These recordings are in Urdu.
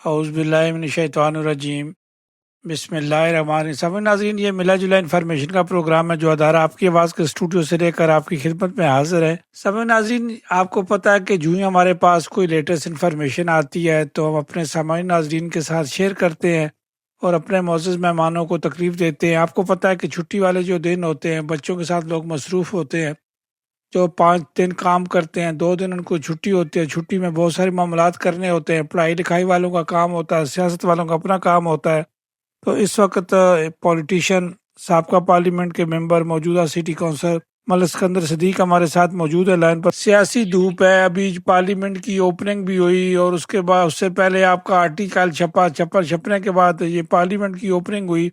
اعوذ باللہ من الشیطان الرجیم، بسم اللہ الرحمن الرحیم۔ سب ناظرین، یہ ملا جلا انفارمیشن کا پروگرام ہے جو ادارہ آپ کی آواز کے اسٹوڈیو سے لے کر آپ کی خدمت میں حاضر ہے۔ سب ناظرین، آپ کو پتہ ہے کہ جو ہی ہمارے پاس کوئی لیٹسٹ انفارمیشن آتی ہے تو ہم اپنے سامعین ناظرین کے ساتھ شیئر کرتے ہیں اور اپنے معزز مہمانوں کو تکلیف دیتے ہیں۔ آپ کو پتہ ہے کہ چھٹی والے جو دن ہوتے ہیں بچوں کے ساتھ لوگ مصروف ہوتے ہیں، جو 5 دن کام کرتے ہیں 2 دن ان کو چھٹی ہوتی ہے۔ چھٹی میں بہت سارے معاملات کرنے ہوتے ہیں، پڑھائی لکھائی والوں کا کام ہوتا ہے، سیاست والوں کا اپنا کام ہوتا ہے۔ تو اس وقت پولیٹیشین، سابقہ پارلیمنٹ کے ممبر، موجودہ سٹی کونسل ملک اسکندر صدیق ہمارے ساتھ موجود ہے لائن پر۔ سیاسی دھوپ ہے، ابھی پارلیمنٹ کی اوپننگ بھی ہوئی اور اس کے بعد اس سے پہلے آپ کا آرٹیکل چھپنے کے بعد یہ پارلیمنٹ کی اوپننگ ہوئی،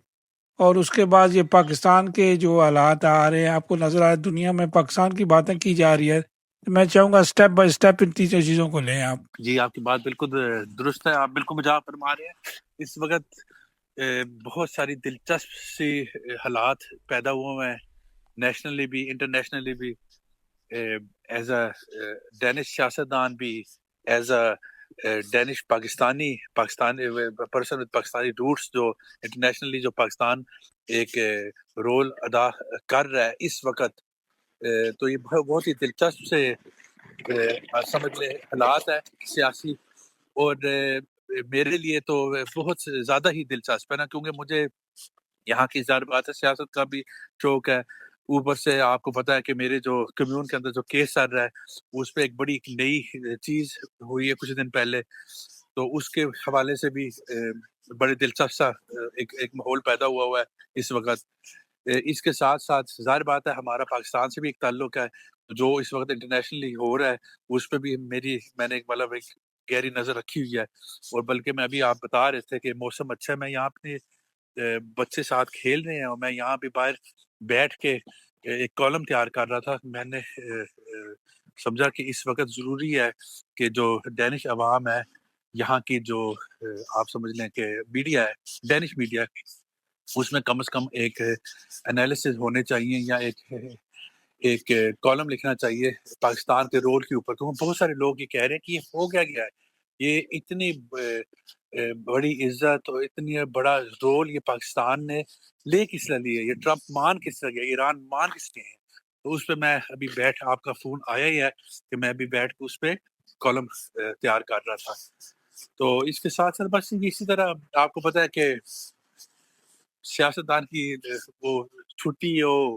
اور اس کے بعد یہ پاکستان کے جو حالات آ رہے ہیں آپ کو نظر آ رہے ہیں، دنیا میں پاکستان کی باتیں کی جا رہی ہے۔ میں چاہوں گا سٹیپ بائی سٹیپ ان تینوں چیزوں کو لیں آپ۔ جی، آپ کی بات بالکل درست ہے، آپ بالکل مجھے فرما رہے ہیں۔ اس وقت بہت ساری دلچسپ سی حالات پیدا ہوئے ہیں، نیشنلی بھی انٹرنیشنلی بھی، ایز اے ڈینش سیاستدان بھی، as a Danish Pakistani person with Pakistani roots, جو انٹرنیشنلی جو پاکستان ایک رول ادا کر رہا ہے اس وقت۔ تو یہ بہت ہی دلچسپ سے سمجھ لیں حالات ہے سیاسی، اور میرے لیے تو بہت زیادہ ہی دلچسپ ہے نا، کیونکہ مجھے یہاں کی ظاہر بات ہے سیاست کا بھی شوق ہے۔ اوپر سے آپ کو پتہ ہے کہ میرے جو کمیون کے اندر جو کیس چل رہا ہے اس پہ ایک بڑی نئی چیز ہوئی ہے کچھ دن پہلے، تو اس کے حوالے سے بھی بڑے دلچسپ سا ایک ماحول پیدا ہوا ہے اس وقت۔ اس کے ساتھ ساتھ ظاہر بات ہے ہمارا پاکستان سے بھی ایک تعلق ہے، جو اس وقت انٹرنیشنلی ہو رہا ہے اس پہ بھی میں نے ایک گہری نظر رکھی ہوئی ہے۔ اور بلکہ میں ابھی آپ بتا رہے تھے کہ موسم اچھا ہے، میں یہاں اپنے بچے ساتھ کھیل رہے ہیں اور میں یہاں بھی باہر بیٹھ کے ایک کالم تیار کر رہا تھا۔ میں نے سمجھا کہ اس وقت ضروری ہے کہ جو ڈینش عوام ہے، یہاں کی جو آپ سمجھ لیں کہ میڈیا ہے، ڈینش میڈیا، اس میں کم از کم ایک انالیسز ہونے چاہیے، یا ایک کالم لکھنا چاہیے پاکستان کے رول کے اوپر، کیونکہ بہت سارے لوگ یہ کہہ رہے ہیں کہ یہ ہو گیا ہے، یہ اتنی بڑی عزت اور اتنی بڑا رول یہ پاکستان نے لے کس طرح لیا، یہ ٹرمپ مان کس طرح گیا، ایران مان کس لیے ہے۔ تو اس پہ میں ابھی آپ کا فون آیا ہی ہے کہ میں ابھی بیٹھ کے اس پہ کالم تیار کر رہا تھا۔ تو اس کے ساتھ ساتھ بس اسی طرح آپ کو پتہ ہے کہ سیاستدان کی وہ چھٹی ہو،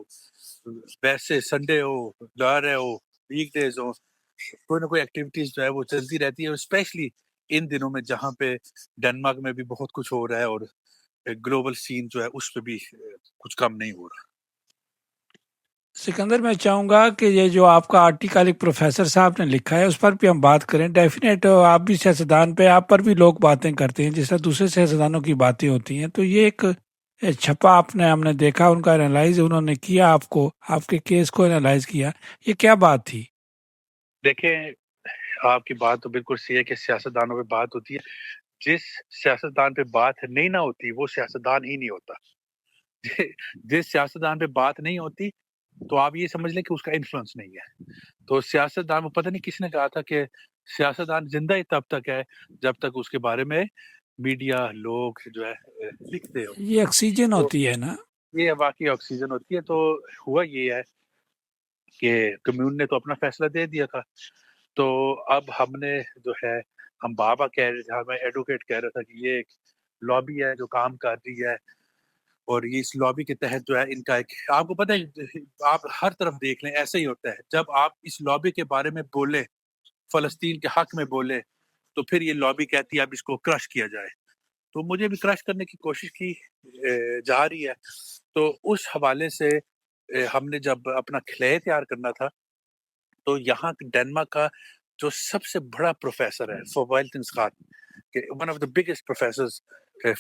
ویسے سنڈے ہو، لارے ہو، ویک ڈیز ہو، کوئی نہ کوئی ایکٹیویٹیز جو ہے وہ چلتی رہتی ہے، اور اسپیشلی ان دنوں میں جہاں پہ ڈنمارک میں بھی بہت کچھ ہو رہا ہے اور گلوبل سین جو ہے اس پہ بھی کچھ کم نہیں ہو رہا۔ سکندر، میں چاہوں گا کہ یہ جو آپ کا آرٹیکل ایک پروفیسر صاحب نے لکھا ہے اس پر بھی ہم بات کریں۔ ڈیفینیٹ آپ بھی سیاستدان پہ، آپ پر بھی لوگ باتیں کرتے ہیں جس طرح دوسرے سیاستدانوں کی باتیں ہوتی ہیں، تو یہ ایک چھپا ہم نے دیکھا، ان کا انالائز انہوں نے کیا، آپ کے کیس کو انالائز کیا، یہ کیا بات تھی؟ دیکھیں، آپ کی بات تو بالکل صحیح ہے کہ سیاستدانوں پہ بات ہوتی ہے۔ جس سیاستدان پہ بات نہیں نہ ہوتی وہ سیاستدان ہی نہیں ہوتا۔ جس سیاستدان پہ بات نہیں ہوتی تو آپ یہ سمجھ لیں کہ اس کا انفلوئنس نہیں ہے۔ تو سیاستدان، وہ پتہ نہیں کس نے کہا تھا کہ سیاستدان زندہ ہی تب تک ہے جب تک اس کے بارے میں میڈیا، لوگ جو ہے لکھتے ہو۔ یہ آکسیجن تو ہوتی ہے نا؟ یہ واقعی آکسیجن ہوتی ہے۔ تو ہوا یہ ہے کہ کمیون نے تو اپنا فیصلہ دے دیا تھا، تو اب ہم نے جو ہے، ہم بابا کہہ رہے تھے، میں ایڈوکیٹ کہہ رہا تھا کہ یہ ایک لابی ہے جو کام کر رہی ہے، اور یہ اس لابی کے تحت جو ہے ان کا ایک، آپ کو پتہ ہے آپ ہر طرف دیکھ لیں ایسا ہی ہوتا ہے، جب آپ اس لابی کے بارے میں بولے، فلسطین کے حق میں بولے، تو پھر یہ لابی کہتی ہے اب اس کو کرش کیا جائے۔ تو مجھے بھی کرش کرنے کی کوشش کی جا رہی ہے۔ تو اس حوالے سے ہم نے جب اپنا کھلے تیار کرنا تھا، تو یہاں ڈینمارک کا جو سب سے بڑا پروفیسر ہے فوائلٹنسخات، کہ one of the biggest professors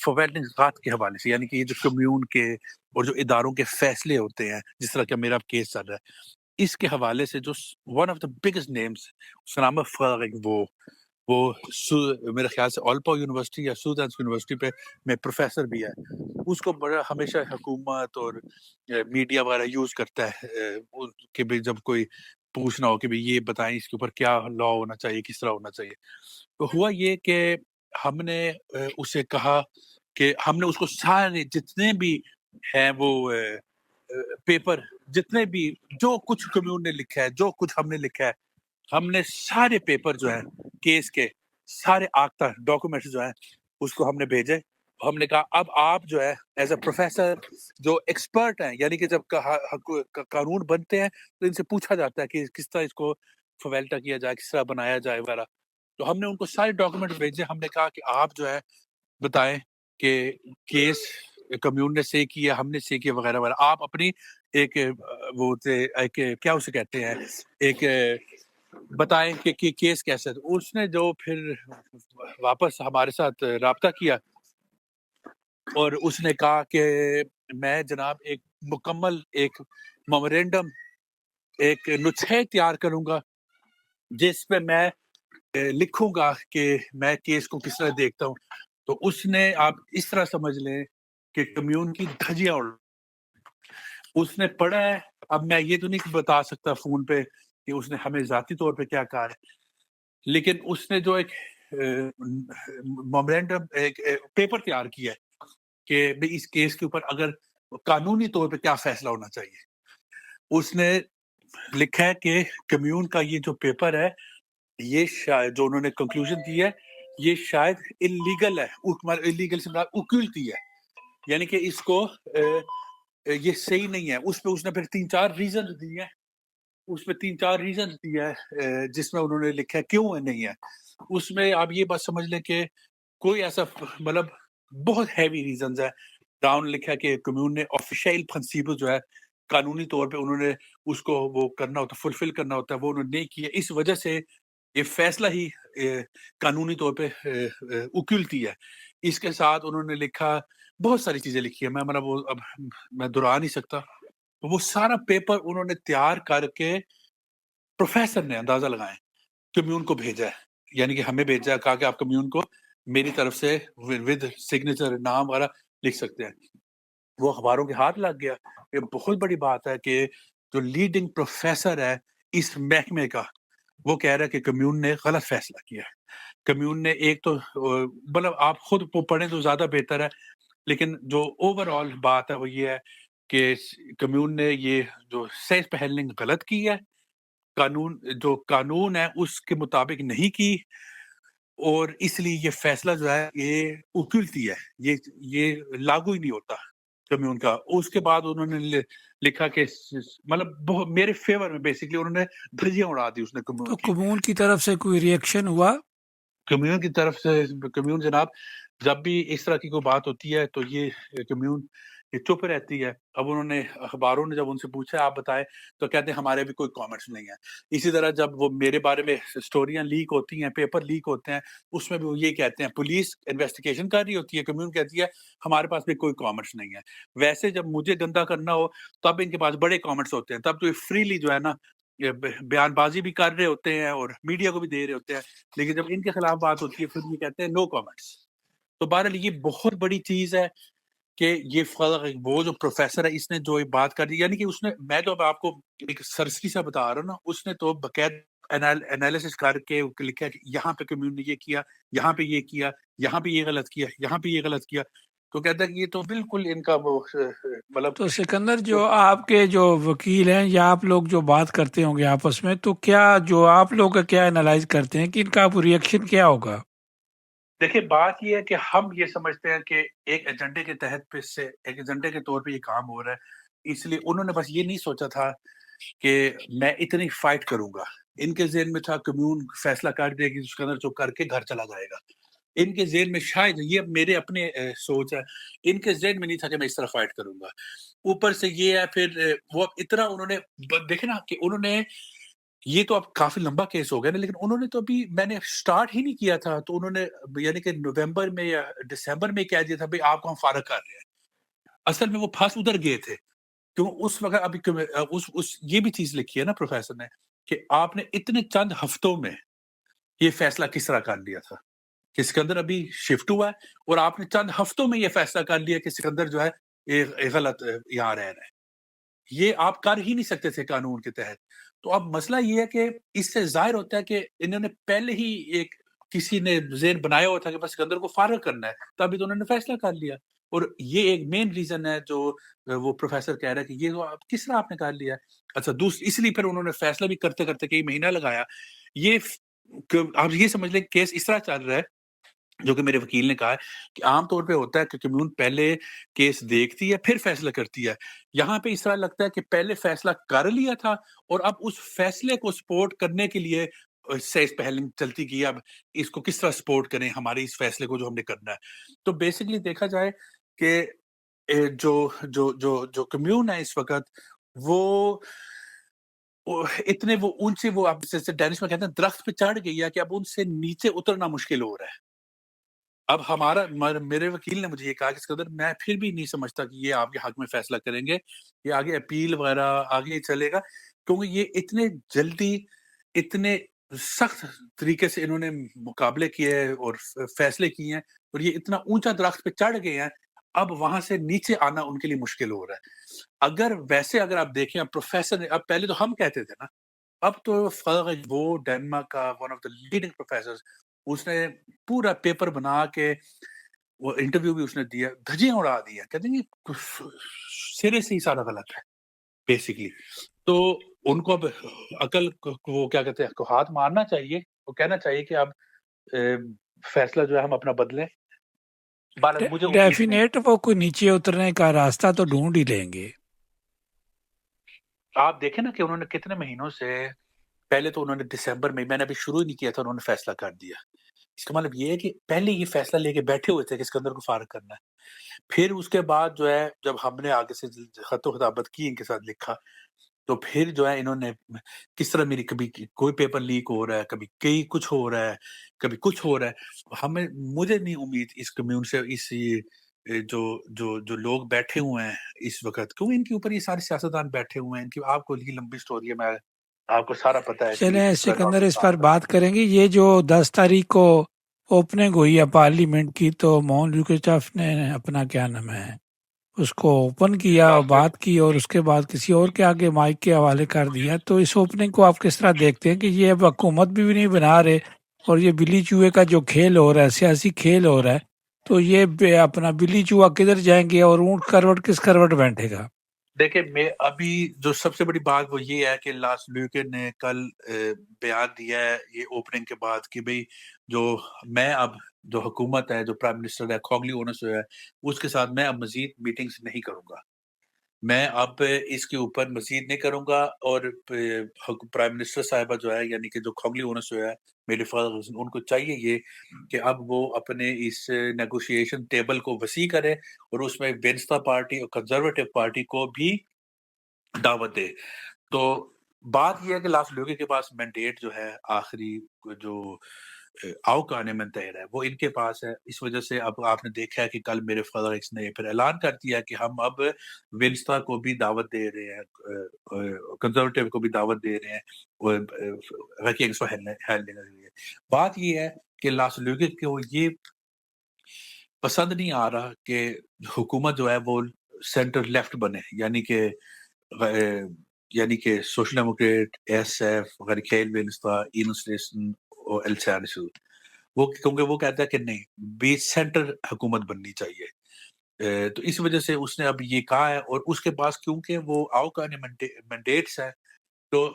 فوائلٹنسخات کے حوالے سے، یعنی کہ یہ جو کمیون کے اور جو اداروں کے فیصلے ہوتے ہیں، جس طرح کہ میرا کیس چل رہا ہے، اس کے حوالے سے جو one of the biggest names, اس کا نام ہے فرق، وہ میرے خیال سے آلپا یونیورسٹی یا سوزینس یونیورسٹی پہ میں پروفیسر بھی ہے۔ اس کو بڑا ہمیشہ حکومت اور میڈیا وغیرہ یوز کرتا ہے کہ بھی جب کوئی پوچھنا ہو کہ بھی یہ بتائیں اس کے اوپر کیا لا ہونا چاہیے، کس طرح ہونا چاہیے۔ تو ہوا یہ کہ ہم نے اسے کہا کہ ہم نے اس کو سارے جتنے بھی ہیں وہ پیپر، جتنے بھی جو کچھ کمیون نے لکھا ہے، جو کچھ ہم نے لکھا ہے، ہم نے سارے پیپر جو ہیں کیس کے، سارے آختہ ڈاکومنٹس جو ہیں اس کو ہم نے بھیجے. ہم نے کہا اب آپ جو ہے ایز اے پروفیسر جو ایکسپرٹ ہیں، یعنی کہ جب قانون بنتے ہیں تو ان سے پوچھا جاتا ہے کہ کس طرح اس کو فویلٹا کیا جائے، کس طرح بنایا جائے وغیرہ. تو ہم نے ان کو سارے ڈاکومنٹس بھیجے. ہم نے کہا کہ آپ جو ہے بتائیں کہ کیس کمیون نے سے کیا، ہم نے سے کیا وغیرہ وغیرہ. آپ اپنی ایک وہ ایک کیا اسے کہتے ہیں، ایک بتائیں کہ کیس کیسا ہے. اس نے جو پھر واپس ہمارے ساتھ رابطہ کیا اور اس نے کہا کہ میں جناب ایک مکمل ایک میمورینڈم، ایک نسخہ تیار کروں گا جس پہ میں لکھوں گا کہ میں کیس کو کس طرح دیکھتا ہوں. تو اس نے آپ اس طرح سمجھ لیں کہ کمیون کی دھجیاں اڑ، اس نے پڑھا ہے. اب میں یہ تو نہیں بتا سکتا فون پہ کہ اس نے ہمیں ذاتی طور پہ کیا کہا ہے، لیکن اس نے جو ایک میمورینڈم ایک پیپر تیار کیا ہے کہ اس کیس کے اوپر اگر قانونی طور پہ کیا فیصلہ ہونا چاہیے. اس نے لکھا ہے کہ کمیون کا یہ جو پیپر ہے، یہ شاید جو انہوں نے کنکلوژن دی ہے، یہ شاید انلیگل ہے. انلیگل سے مراد اوکلٹی ہے، یعنی کہ اس کو یہ صحیح نہیں ہے. اس پہ اس نے پھر 3-4 ریزن دیے ہیں، اس میں 3-4 ریزن دیا ہے جس میں انہوں نے لکھا ہے کیوں نہیں ہے. اس میں آپ یہ بات سمجھ لیں کہ کوئی ایسا مطلب بہت ہیوی ریزنز ہے. ڈاؤن لکھا ہے کہ کمیون نے آفیشیل پرنسپل جو ہے قانونی طور پہ انہوں نے اس کو وہ کرنا ہوتا، فلفل کرنا ہوتا ہے، وہ انہوں نے نہیں کیا. اس وجہ سے یہ فیصلہ ہی قانونی طور پہ اوکلٹی ہے. اس کے ساتھ انہوں نے لکھا بہت ساری چیزیں لکھی ہیں، میں مطلب وہ اب میں دہرا نہیں سکتا. وہ سارا پیپر انہوں نے تیار کر کے پروفیسر نے اندازہ لگائیں کمیون کو بھیجا ہے، یعنی کہ ہمیں بھیجا ہے، کہا کہ آپ کمیون کو میری طرف سے ود سگنیچر نام وغیرہ لکھ سکتے ہیں. وہ اخباروں کے ہاتھ لگ گیا. یہ بہت بڑی بات ہے کہ جو لیڈنگ پروفیسر ہے اس محکمے کا، وہ کہہ رہا ہے کہ کمیون نے غلط فیصلہ کیا ہے. کمیون نے ایک تو مطلب آپ خود پڑھیں تو زیادہ بہتر ہے، لیکن جو اوور آل بات ہے وہ یہ ہے کہ کمیون نے یہ جو سیز پہلنگ غلط کی ہے، قانون جو قانون ہے اس کے مطابق نہیں کی، اور اس لیے یہ فیصلہ جو ہے یہ اوکلٹی ہے، یہ لاگو ہی نہیں ہوتا کمیون کا. اس کے بعد انہوں نے لکھا کہ مطلب بہت میرے فیور میں بیسکلی انہوں نے دھجیاں اڑا دی اس نے کمیون تو کی. کمیون کی طرف سے کوئی ریئیکشن ہوا؟ کمیون کی طرف سے، کمیون جناب جب بھی اس طرح کی کوئی بات ہوتی ہے تو یہ کمیون یہ چپ رہتی ہے. اب انہوں نے اخباروں نے جب ان سے پوچھا آپ بتائیں تو کہتے ہیں ہمارے بھی کوئی کامنٹس نہیں ہے. اسی طرح جب وہ میرے بارے میں سٹوریاں لیک ہوتی ہیں، پیپر لیک ہوتے ہیں، اس میں بھی وہ یہ کہتے ہیں پولیس انویسٹیگیشن کر رہی ہوتی ہے، کمیون کہتی ہے ہمارے پاس بھی کوئی کامنٹس نہیں ہے. ویسے جب مجھے گندا کرنا ہو تب ان کے پاس بڑے کامنٹس ہوتے ہیں، تب تو یہ فریلی جو ہے نا یہ بیان بازی بھی کر رہے ہوتے ہیں اور میڈیا کو بھی دے رہے ہوتے ہیں. لیکن جب ان کے خلاف بات ہوتی ہے پھر یہ کہتے ہیں نو کامنٹس. تو بہرحال یہ بہت بڑی چیز ہے کہ یہ فرق وہ جو پروفیسر ہے اس نے جو بات کر دی، یعنی کہ اس نے، میں تو اب آپ کو ایک سرسری سا بتا رہا ہوں نا، اس نے تو باقاعدہ انالیسس کر کے لکھا کہ یہاں پہ کمیون نے یہ کیا، یہاں پہ یہ کیا، یہاں پہ یہ غلط کیا، یہاں پہ یہ غلط کیا. تو کہتا ہے کہ یہ تو بالکل ان کا وہ مطلب. تو سکندر جو آپ کے جو وکیل ہیں یا آپ لوگ جو بات کرتے ہوں گے آپس میں، تو کیا جو آپ لوگ کیا انالائز کرتے ہیں کہ ان کا ریئیکشن کیا ہوگا؟ دیکھیں بات یہ ہے کہ ہم یہ سمجھتے ہیں کہ ایک ایجنڈے کے تحت پہ سے ایک ایجنڈے کے طور پہ یہ کام ہو رہا ہے، اس لیے انہوں نے بس یہ نہیں سوچا تھا کہ میں اتنی فائٹ کروں گا. ان کے ذہن میں تھا کمیون فیصلہ کر دے گی، اس کے اندر جو کر کے گھر چلا جائے گا. ان کے ذہن میں شاید یہ میرے اپنے سوچ ہے، ان کے ذہن میں نہیں تھا کہ میں اس طرح فائٹ کروں گا. اوپر سے یہ ہے پھر وہ اتنا انہوں نے دیکھے نا کہ انہوں نے یہ تو اب کافی لمبا کیس ہو گیا نا، لیکن انہوں نے تو ابھی میں نے سٹارٹ ہی نہیں کیا تھا تو انہوں نے یعنی کہ نومبر میں یا دسمبر میں کہہ دیا تھا بھائی آپ کو ہم فارغ کر رہے ہیں. اصل میں وہ پھنس ادھر گئے تھے کیوں اس وقت ابھی یہ بھی چیز لکھی ہے نا پروفیسر نے کہ آپ نے اتنے چند ہفتوں میں یہ فیصلہ کس طرح کر لیا تھا کہ سکندر ابھی شفٹ ہوا ہے، اور آپ نے چند ہفتوں میں یہ فیصلہ کر لیا کہ سکندر جو ہے یہ غلط یہاں رہ رہا ہے. یہ آپ کر ہی نہیں سکتے تھے قانون کے تحت. تو اب مسئلہ یہ ہے کہ اس سے ظاہر ہوتا ہے کہ انہوں نے پہلے ہی ایک کسی نے ذہن بنایا ہوا تھا کہ بس سکندر کو فارغ کرنا ہے، تبھی تو انہوں نے فیصلہ کر لیا. اور یہ ایک مین ریزن ہے جو وہ پروفیسر کہہ رہا ہے کہ یہ کس طرح آپ نے کر لیا. اچھا اس لیے پھر انہوں نے فیصلہ بھی کرتے کرتے کئی مہینہ لگایا. یہ آپ یہ سمجھ لیں کیس اس طرح چل رہا ہے جو کہ میرے وکیل نے کہا ہے کہ عام طور پہ ہوتا ہے کہ کمیون پہلے کیس دیکھتی ہے پھر فیصلہ کرتی ہے. یہاں پہ اس طرح لگتا ہے کہ پہلے فیصلہ کر لیا تھا اور اب اس فیصلے کو سپورٹ کرنے کے لیے پہلے چلتی کی اب اس کو کس طرح سپورٹ کریں ہمارے اس فیصلے کو جو ہم نے کرنا ہے. تو بیسکلی دیکھا جائے کہ جو جو جو جو کمیون ہے اس وقت وہ اتنے وہ اونچے وہ اب جیسے ڈینش میں کہتے ہیں درخت پہ چڑھ گئی ہے کہ اب ان سے نیچے اترنا مشکل ہو رہا ہے. اب میرے وکیل نے مجھے یہ کہا کہ اس قدر میں پھر بھی نہیں سمجھتا کہ یہ آپ کے حق میں فیصلہ کریں گے, یہ آگے اپیل وغیرہ آگے چلے گا, کیونکہ یہ اتنے جلدی اتنے سخت طریقے سے انہوں نے مقابلے کیے اور فیصلے کیے ہیں, اور یہ اتنا اونچا درخت پہ چڑھ گئے ہیں, اب وہاں سے نیچے آنا ان کے لیے مشکل ہو رہا ہے. اگر آپ دیکھیں پروفیسر نے, اب پہلے تو ہم کہتے تھے نا, اب تو وہ ڈینمارک کا one of the leading professor, اس نے پورا پیپر بنا کے وہ انٹرویو بھی اس نے دیا, دھجیاں اڑا دیا, کہتے ہیں کہ سرے سے ہی سارا غلط ہے بیسکلی. تو ان کو اب عقل وہ کیا کہتے ہیں کو ہاتھ مارنا چاہیے, وہ کہنا چاہیے کہ اب فیصلہ جو ہے ہم اپنا بدلیں. ڈیفینیٹ وہ کوئی نیچے اترنے کا راستہ تو ڈھونڈ ہی لیں گے. آپ دیکھیں نا کہ انہوں نے کتنے مہینوں سے, پہلے تو انہوں نے دسمبر میں نے ابھی شروع ہی نہیں کیا تھا, انہوں نے فیصلہ کر دیا. اس کا مطلب یہ ہے کہ پہلے یہ فیصلہ لے کے بیٹھے ہوئے تھے کہ اسکندر کو فارغ کرنا ہے. پھر اس کے بعد جو ہے جب ہم نے آگے سے خط و خطابت کی ان کے ساتھ لکھا, تو پھر جو ہے انہوں نے کس طرح میری کبھی کوئی پیپر لیک ہو رہا ہے, کبھی کچھ ہو رہا ہے, کبھی کچھ ہو رہا ہے. مجھے نہیں امید اس کمیون سے, اس جو لوگ بیٹھے ہوئے ہیں اس وقت, کیوں ان کے اوپر یہ سارے سیاستدان بیٹھے ہوئے ہیں, ان کی آپ کو لمبی سٹوری ہے, میں آپ کو سارا پتا ہے. چلیں سکندر اس پر بات کریں گے. یہ جو 10 تاریخ کو اوپننگ ہوئی ہے پارلیمنٹ کی, تو مون لیوکچف نے اپنا کیا نام ہے اس کو اوپن کیا اور بات کی, اور اس کے بعد کسی اور کے آگے مائک کے حوالے کر دیا. تو اس اوپننگ کو آپ کس طرح دیکھتے ہیں کہ یہ اب حکومت بھی نہیں بنا رہے, اور یہ بلی چوہے کا جو کھیل ہو رہا ہے, سیاسی کھیل ہو رہا ہے, تو یہ اپنا بلی چوہا کدھر جائیں گے اور اونٹ کروٹ کس کروٹ بیٹھے گا؟ دیکھیں میں ابھی جو سب سے بڑی بات وہ یہ ہے کہ لاس لیوکن نے کل بیان دیا ہے یہ اوپننگ کے بعد کہ بھئی میں اب جو حکومت ہے, جو پرائم منسٹر ہے کھوگلی اونس ہے, اس کے ساتھ میں اب مزید میٹنگز نہیں کروں گا, میں اب اس کے اوپر مزید نہیں کروں گا. اور پرائم منسٹر صاحبہ جو ہے یعنی کہ جو کھوگلی اونس ہے میرے فادر, ان کو چاہیے یہ کہ اب وہ اپنے اس نیگوشیشن ٹیبل کو وسیع کرے اور اس میں وینستا پارٹی اور کنزرویٹو پارٹی کو بھی دعوت دے. تو بات یہ ہے کہ لاس لیوکن کے پاس مینڈیٹ جو ہے آخری جو آؤکانے منتحر ہے وہ ان کے پاس ہے. اس وجہ سے اب آپ نے دیکھا ہے کہ کل میرے فادر ایکس نے پھر اعلان کر دیا کہ ہم اب وینستا کو بھی دعوت دے رہے ہیں, کنزرویٹو کو بھی دعوت دے رہے ہیں ریکنگز کو ہیلنے کے لیے. بات یہ ہے کہ لاس لیوکن کو یہ پسند نہیں آ رہا کہ حکومت جو ہے وہ سینٹر لیفٹ بنے, یعنی کہ سوشل ڈیموکریٹ, ایس ایف, غریخیل وینستا, اینسٹیشن اور ایلسانسو, وہ کیونکہ وہ کہتا ہے کہ نہیں بھی سینٹر حکومت بننی چاہیے. تو اس وجہ سے اس نے اب یہ کہا ہے, اور اس کے پاس کیونکہ وہ آؤکانے مینڈیٹس ہیں تو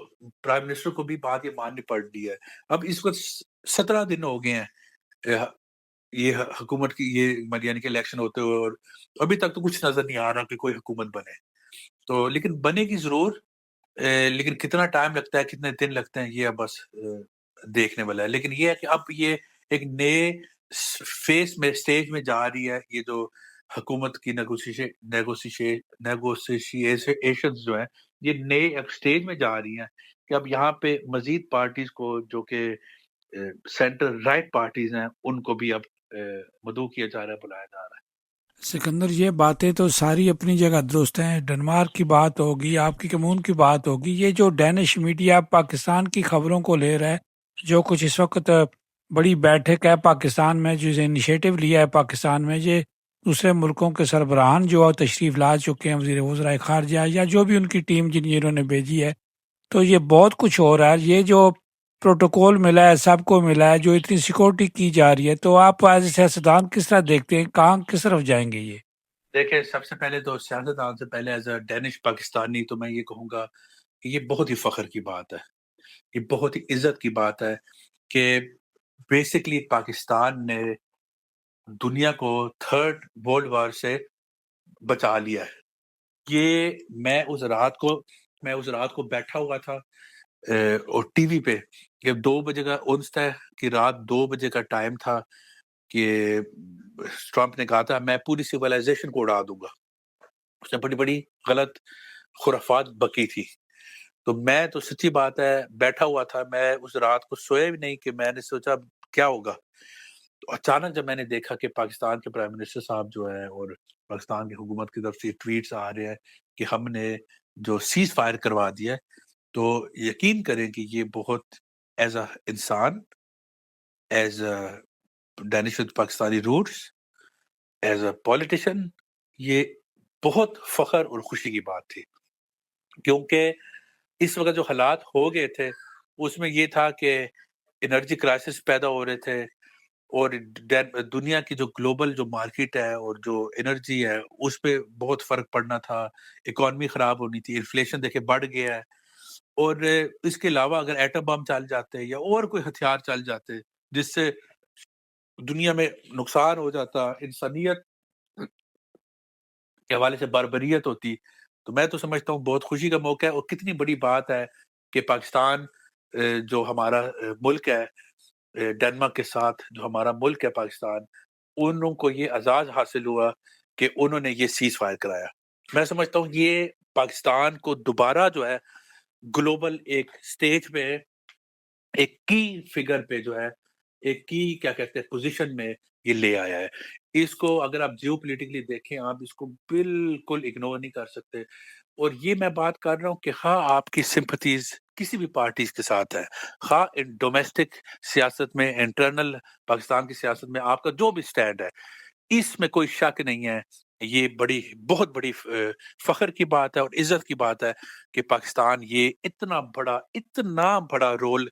پرائم منسٹر کو بھی بات یہ ماننی پڑ رہی ہے. اب اس وقت 17 دن ہو گئے ہیں یہ حکومت کی یہ یعنی کہ الیکشن ہوتے ہوئے, اور ابھی تک تو کچھ نظر نہیں آ رہا کہ کوئی حکومت بنے. تو لیکن بنے گی ضرور, لیکن کتنا ٹائم لگتا ہے, کتنے دن لگتے ہیں, یہ بس دیکھنے والا ہے. لیکن یہ ہے کہ اب یہ ایک نئے فیس میں سٹیج میں جا رہی ہے, یہ جو حکومت کی نیگوسیشنز جو ہیں یہ نئے ایک سٹیج میں جا رہی ہیں کہ اب یہاں پہ مزید پارٹیز کو جو کہ سینٹر رائٹ پارٹیز ہیں ان کو بھی اب مدعو کیا جا رہا ہے, بلایا جا رہا ہے. سکندر یہ باتیں تو ساری اپنی جگہ درست ہیں. ڈنمارک کی بات ہوگی, آپ کی کمیون کی بات ہوگی, یہ جو ڈینش میڈیا پاکستان کی خبروں کو لے رہا ہے, جو کچھ اس وقت بڑی بیٹھک ہے پاکستان میں, جو انیشیٹو لیا ہے پاکستان میں, یہ دوسرے ملکوں کے سربراہان جو تشریف لا چکے ہیں, وزیر وزرائے خارجہ یا جو بھی ان کی ٹیم جنہوں نے بھیجی ہے, تو یہ بہت کچھ ہو رہا ہے. یہ جو پروٹوکول ملا ہے، سب کو ملا ہے، جو اتنی سیکورٹی کی جا رہی ہے، تو آپ ایز اے سیاستدان کس طرح دیکھتے ہیں، کہاں کس طرف جائیں گے یہ؟ دیکھیں، سب سے پہلے تو سیاستدان سے پہلے ایز اے ڈینش پاکستانی تو میں یہ کہوں گا کہ یہ بہت ہی فخر کی بات ہے، یہ بہت ہی عزت کی بات ہے کہ بیسکلی پاکستان نے دنیا کو تھرڈ ورلڈ وار سے بچا لیا ہے۔ یہ میں اس رات کو بیٹھا ہوا تھا اور ٹی وی پہ، کہ 2 بجے کا انس ہے کہ رات 2 بجے کا ٹائم تھا کہ ٹرمپ نے کہا تھا میں پوری سویلائزیشن کو اڑا دوں گا۔ اس نے بڑی بڑی غلط خرافات بکی تھی۔ تو میں تو سچی بات ہے بیٹھا ہوا تھا، میں اس رات کو سویا بھی نہیں کہ میں نے سوچا کیا ہوگا۔ تو اچانک جب میں نے دیکھا کہ پاکستان کے پرائم منسٹر صاحب جو ہے اور پاکستان کی حکومت کی طرف سے ٹویٹس آ رہے ہیں کہ ہم نے جو سیز فائر کروا دیا ہے، تو یقین کریں کہ یہ بہت ایز اے انسان، as a Danish with Pakistani roots, as a politician, یہ بہت فخر اور خوشی کی بات تھی، کیونکہ اس وقت جو حالات ہو گئے تھے اس میں یہ تھا کہ انرجی کرائسس پیدا ہو رہے تھے، اور دنیا کی جو گلوبل جو مارکیٹ ہے اور جو انرجی ہے اس پہ بہت فرق پڑنا تھا، اکانومی خراب ہونی تھی، انفلیشن دیکھے بڑھ گیا ہے، اور اس کے علاوہ اگر ایٹم بم چل جاتے یا اور کوئی ہتھیار چل جاتے جس سے دنیا میں نقصان ہو جاتا، انسانیت کے حوالے سے بربریت ہوتی، تو میں تو سمجھتا ہوں بہت خوشی کا موقع ہے، اور کتنی بڑی بات ہے کہ پاکستان جو ہمارا ملک ہے، ڈنمارک کے ساتھ جو ہمارا ملک ہے پاکستان، انہوں کو یہ اعزاز حاصل ہوا کہ انہوں نے یہ سیز فائر کرایا۔ میں سمجھتا ہوں یہ پاکستان کو دوبارہ جو ہے گلوبل ایک سٹیج پہ، ایک کی فگر پہ جو ہے، ایک کی کیا کہتے ہیں پوزیشن میں یہ لے آیا ہے۔ اس کو اگر آپ جیو پولیٹیکلی دیکھیں، آپ اس کو بالکل اگنور نہیں کر سکتے، اور یہ میں بات کر رہا ہوں کہ خواہ آپ کی سمپتھیز کسی بھی پارٹیز کے ساتھ ہے، خواہ ڈومیسٹک سیاست میں، انٹرنل پاکستان کی سیاست میں آپ کا جو بھی سٹینڈ ہے، اس میں کوئی شک نہیں ہے، یہ بہت بڑی فخر کی بات ہے اور عزت کی بات ہے کہ پاکستان یہ اتنا بڑا رول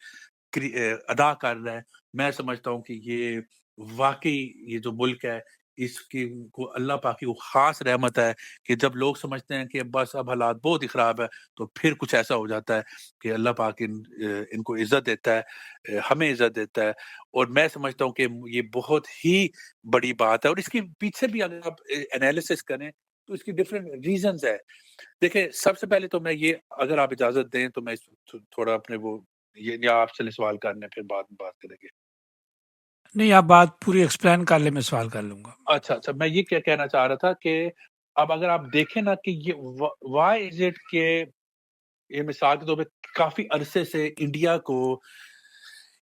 ادا کر رہا ہے۔ میں سمجھتا ہوں کہ یہ واقعی یہ جو ملک ہے اس کی کو اللہ پاک کی وہ خاص رحمت ہے کہ جب لوگ سمجھتے ہیں کہ بس اب حالات بہت ہی خراب ہے، تو پھر کچھ ایسا ہو جاتا ہے کہ اللہ پاک ان کو عزت دیتا ہے، ہمیں عزت دیتا ہے، اور میں سمجھتا ہوں کہ یہ بہت ہی بڑی بات ہے۔ اور اس کے پیچھے بھی اگر آپ انالیسس کریں تو اس کی ڈفرینٹ ریزنز ہے۔ دیکھیں، سب سے پہلے تو میں یہ، اگر آپ اجازت دیں تو میں تھوڑا اپنے وہ یا آپ سے سوال کرنے پھر بعد میں بات کریں گے۔ نہیں، آپ بات پوری ایکسپلین کر لیں، میں سوال کر لوں گا۔ اچھا، میں یہ کیا کہنا چاہ رہا تھا کہ اب اگر آپ دیکھیں نا کہ یہ وائی از اٹ کہ یہ مثال کے طور پہ کافی عرصے سے انڈیا کو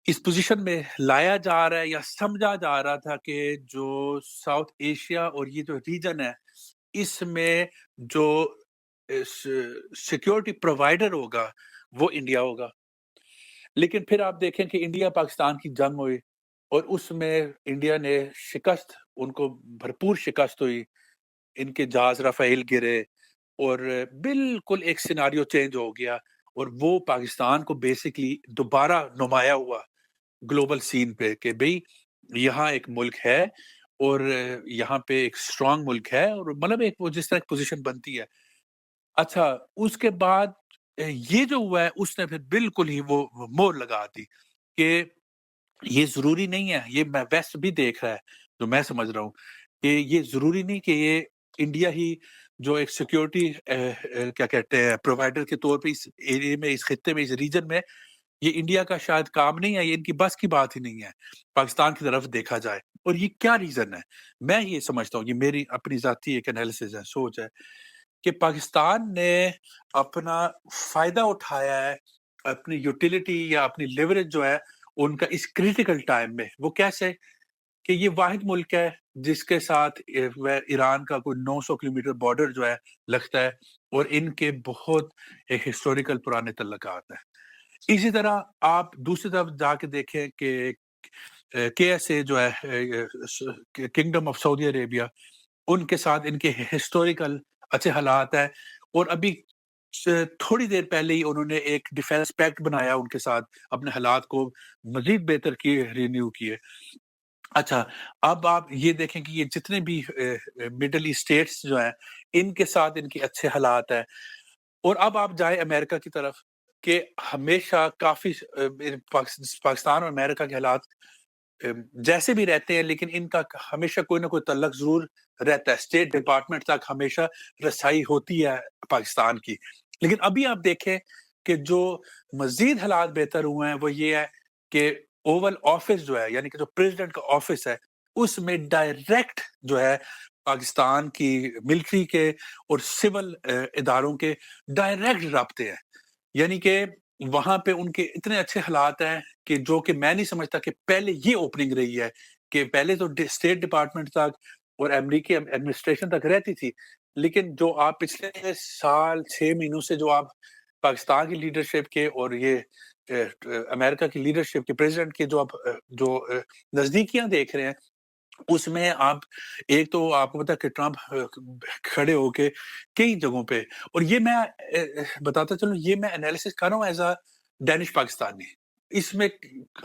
اس پوزیشن میں لایا جا رہا ہے یا سمجھا جا رہا تھا کہ جو ساؤتھ ایشیا اور یہ جو ریجن ہے اس میں جو سیکیورٹی پرووائڈر ہوگا وہ انڈیا ہوگا۔ لیکن پھر آپ دیکھیں کہ انڈیا پاکستان کی جنگ ہوئی اور اس میں انڈیا نے شکست، ان کو بھرپور شکست ہوئی، ان کے جہاز رافیل گرے اور بالکل ایک سیناریو چینج ہو گیا، اور وہ پاکستان کو بیسکلی دوبارہ نمایاں ہوا گلوبل سین پہ کہ بھئی یہاں ایک ملک ہے اور یہاں پہ ایک اسٹرانگ ملک ہے، اور مطلب ایک وہ جس طرح ایک پوزیشن بنتی ہے۔ اچھا، اس کے بعد یہ جو ہوا ہے اس نے پھر بالکل ہی وہ مور لگا دی کہ یہ ضروری نہیں ہے، یہ میں ویسٹ بھی دیکھ رہا ہے، جو میں سمجھ رہا ہوں کہ یہ ضروری نہیں کہ یہ انڈیا ہی جو ایک سیکیورٹی کیا کہتے ہیں پرووائڈر کے طور پہ اس ایریا میں، اس خطے میں، اس ریجن میں، یہ انڈیا کا شاید کام نہیں ہے، یہ ان کی بس کی بات ہی نہیں ہے پاکستان کی طرف دیکھا جائے۔ اور یہ کیا ریزن ہے؟ میں یہ سمجھتا ہوں، یہ میری اپنی ذاتی ایک انالیسس ہے، سوچ ہے کہ پاکستان نے اپنا فائدہ اٹھایا ہے، اپنی یوٹیلیٹی یا اپنی لیوریج جو ہے ان کا اس کریٹیکل ٹائم میں۔ وہ کیسے کہ یہ واحد ملک ہے جس کے ساتھ ایران کا کوئی 900 کلومیٹر بارڈر جو ہے لگتا ہے، اور ان کے بہت ایک ہسٹوریکل پرانے تعلقات ہیں۔ اسی طرح آپ دوسری طرف جا کے دیکھیں کہ کے ایس اے جو ہے کنگڈم آف سعودی عربیہ، ان کے ساتھ ان کے ہسٹوریکل اچھے حالات ہیں، اور ابھی تھوڑی دیر پہلے ہی انہوں نے ایک ڈیفینس پیکٹ بنایا ان کے ساتھ، اپنے حالات کو مزید بہتر کیے، رینیو کیے۔ اچھا، اب آپ یہ دیکھیں کہ یہ جتنے بھی مڈل ایسٹ اسٹیٹس جو ہیں ان کے ساتھ ان کے اچھے حالات ہیں، اور اب آپ جائیں امریکہ کی طرف کہ ہمیشہ کافی پاکستان اور امریکہ کے حالات جیسے بھی رہتے ہیں، لیکن ان کا ہمیشہ کوئی نہ کوئی تعلق ضرور رہتا ہے، اسٹیٹ ڈپارٹمنٹ تک ہمیشہ رسائی ہوتی ہے پاکستان کی۔ لیکن ابھی آپ دیکھیں کہ جو مزید حالات بہتر ہوئے ہیں وہ یہ ہے کہ اوول آفس جو ہے، یعنی کہ جو پریزیڈنٹ کا آفس ہے، اس میں ڈائریکٹ جو ہے پاکستان کی ملٹری کے اور سول اداروں کے ڈائریکٹ رابطے ہیں، یعنی کہ وہاں پہ ان کے اتنے اچھے حالات ہیں کہ جو کہ میں نہیں سمجھتا کہ پہلے یہ اوپننگ رہی ہے، کہ پہلے تو اسٹیٹ ڈپارٹمنٹ تک اور امریکی ایڈمنسٹریشن تک رہتی تھی، لیکن جو آپ پچھلے سال 6 مہینوں سے جو آپ پاکستان کی لیڈرشپ کے اور یہ امریکہ کی لیڈرشپ کے پریزیڈنٹ کے جو نزدیکیاں دیکھ رہے ہیں، اس میں آپ ایک تو آپ کو پتا کہ ٹرمپ کھڑے ہو کے کئی جگہوں پہ، اور یہ میں بتاتا چلوں، یہ میں انالیسس کر رہا ہوں ایز اے ڈینش پاکستانی، اس میں